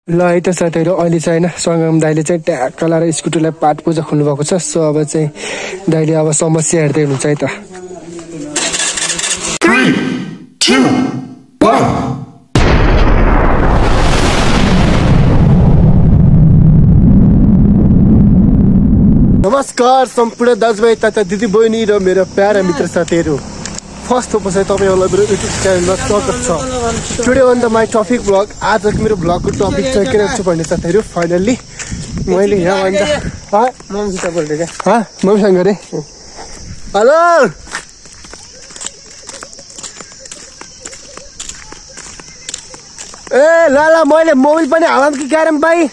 ल है त साथीहरु अहिले चाहिँ हैन संगम दाइले चाहिँ ट्याक्क लाएर स्कुटरलाई पार्ट पूजा खोल्नु भएको छ। सो अब चाहिँ दाइले अब समस्या हेर्दै हुनुहुन्छ है त। 3 2 1 नमस्कार सम्पूर्ण दाजुभाइ तथा दिदी बहिनी र मेरो प्यारा मित्र साथीहरु, फर्स्ट अफ अल तपाईहरुलाई मेरो युट्युब च्यानलमा स्वागत छ। Today on the my topic blog. आजको मेरो ब्लगको टपिक चाहिँ के रहेछ भन्ने साथीहरु, फाइनली मैले यहाँ भन्दा मम्मीसित बोल्दै थिएँ। मम्मीसँग गरे। हेलो ए लाला मैले मोबाइल पनि हालम कि क्यारम भाइ?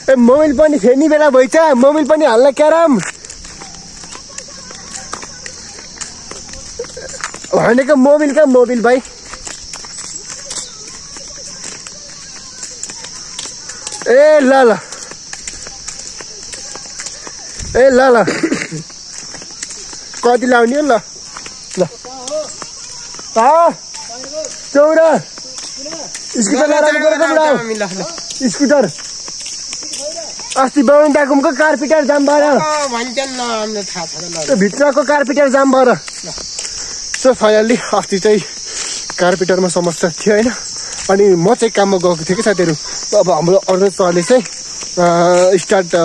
ए मोबाइल पनि फेर्ने बेला भइछ, मोबाइल पनि हाल्न क्यारम भनेको। मोबाइल का मोबाइल भाइ? ए ल ल ए ल ल कति लाउने हो? ल ल 14 स्कुटर अस्ति बाहुन दाकुमको कार्पेटर जाम भएर भित्रको कार्पेटर जाम भएर। सो फाइनल्ली अस्ति चाहिँ कार्पेटरमा समस्या थियो हैन, अनि म चाहिँ काममा गएको थिएँ कि साथीहरु। अब हाम्रो अर्जुन सरले चाहिँ स्टार्ट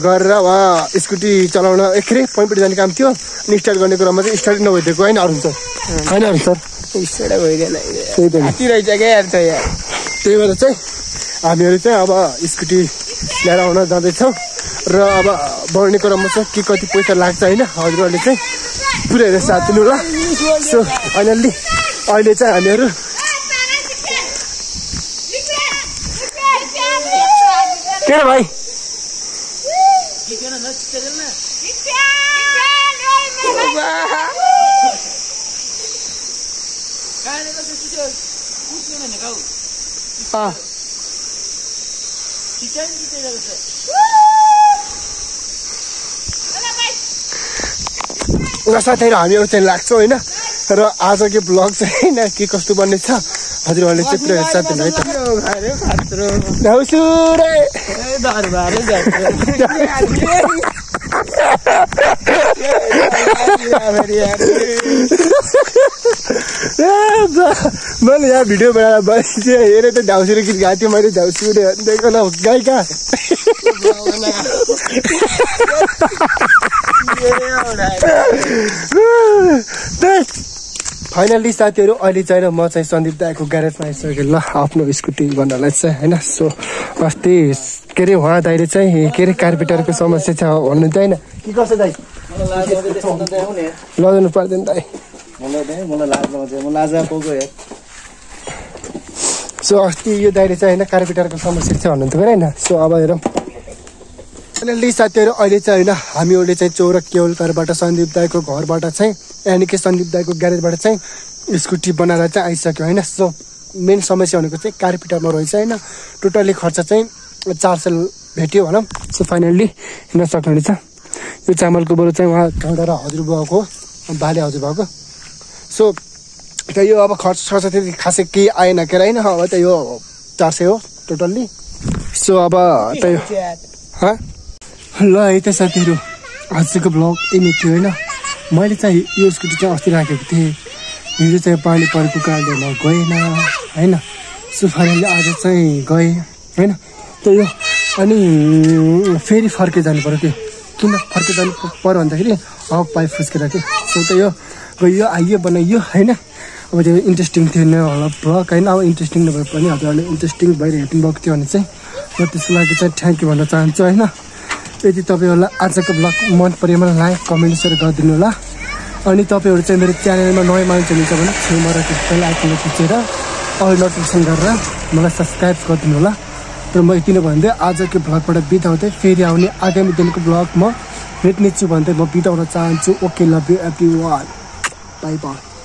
गरेर वहाँ स्कुटी चलाउन एकखेर पॉइन्ट जाने काम थियो, अनि स्टार्ट गर्ने क्रममा चाहिँ स्टार्ट नभइदिएको हैन अर्जुन सर? हैन अर्जुन सर स्टार्ट भइदैन, त्यही त हाती रहेछ के यार। त्यही भएर चाहिँ हामीहरु चाहिँ अब स्कुटी लिएर आउन जाँदैछौँ र अब बढ्ने क्रममा चाहिँ के कति पैसा लाग्छ हैन, हजुरहरूले चाहिँ पुरै हेरेर साथ दिनु ल। सो फाइनल्ली अहिले चाहिँ हामीहरु के भाइ साथीहरु हामीहरु चाहिँ लाग्छौँ हैन, र आजको ब्लग चाहिँ हैन के कस्तो बन्ने छ हजुरहरूले चाहिँ पुरै साथ दिनु है त। मैले यहाँ भिडियो बनाएर बसी हेरेँ त झाउसुरे गीत गाएको थियो मैले। झाउसुरे देखो न गायिका फाइनल्ली साथीहरु अहिले चाहिँ म चाहिँ सन्दीप दाइको ग्यारेजमा आइसकेँ ल आफ्नो स्कुटी गर्नलाई चाहिँ हैन। सो अस्ति के अरे उहाँ दाइले चाहिँ के अरे कार्पेटरको समस्या छ भन्नु चाहिँ हैन के कसो दाइ लजाउनु पर्दैन दाइ? सो अस्ति यो दाइले चाहिँ हैन कार्पेटरको समस्या छ भन्नु थियो हैन। सो अब हेरौँ फाइनल्ली साथीहरु अहिले चाहिँ हैन हामीहरुले चाहिँ चौरक केवलकारबाट सन्दीप दाइको घरबाट चाहिँ यानी कि सन्दीप दाइको ग्यारेजबाट चाहिँ स्कुटी बनाएर चाहिँ आइसक्यो हैन। सो मेन समस्या भनेको चाहिँ कार्पेटरमा रहेछ हैन। टोटली खर्च चाहिँ 400 भेट्यो भनौँ। सो फाइनल्ली हिँड्न सक्नुहुनेछ। यो चामलको बरु चाहिँ उहाँ ठाउँबाट हजुरबाको बाले हजुरबाको। सो त यो अब खर्च त्यति खासै केही आएन के हैन। अब त यो 400 हो टोटल्ली। सो अब त यो ल है त साथीहरु आजको ब्लग यही थियो हैन। मैले चाहिँ यो स्कुटी चाहिँ अस्ति राखेको थिएँ, हिजो चाहिँ पानी परेको कारणले म गएन हैन। सो फाइनली आज चाहिँ गएँ हैन। त यो अनि फेरि फर्के जानु पर्यो के, किन फर्के जानु पर्यो भन्दाखेरि अब पाइप फुस्केर के। सो त यो गयो आइयो बनाइयो हैन। अब त्यो इन्ट्रेस्टिङ थियो नि होला ब्लग हैन। अब इन्ट्रेस्टिङ नभए पनि हजुरहरूले इन्ट्रेस्टिङ भएर हेर्नु भएको थियो भने चाहिँ म त्यसको लागि चाहिँ थ्याङ्क यू भन्न चाहन्छु हैन। यदि तपाईँहरूलाई आजको ब्लग मन परेमा लाइक कमेन्ट सेयर गरिदिनु होला। अनि तपाईँहरू चाहिँ मेरो च्यानलमा नयाँ मान्छे हुनुहुन्छ भने छेउमा रहेको बेल आइकन थिचेर अल नोटिफिकेसन गरेर मलाई सब्सक्राइब गरिदिनु होला। र म यति नै भन्दै आजको ब्लगबाट बिताउँदै फेरि आउने आगामी दिनको ब्लग म भेट्नेछु भन्दै म बिताउन चाहन्छु। Okay love you everyone, bye bye.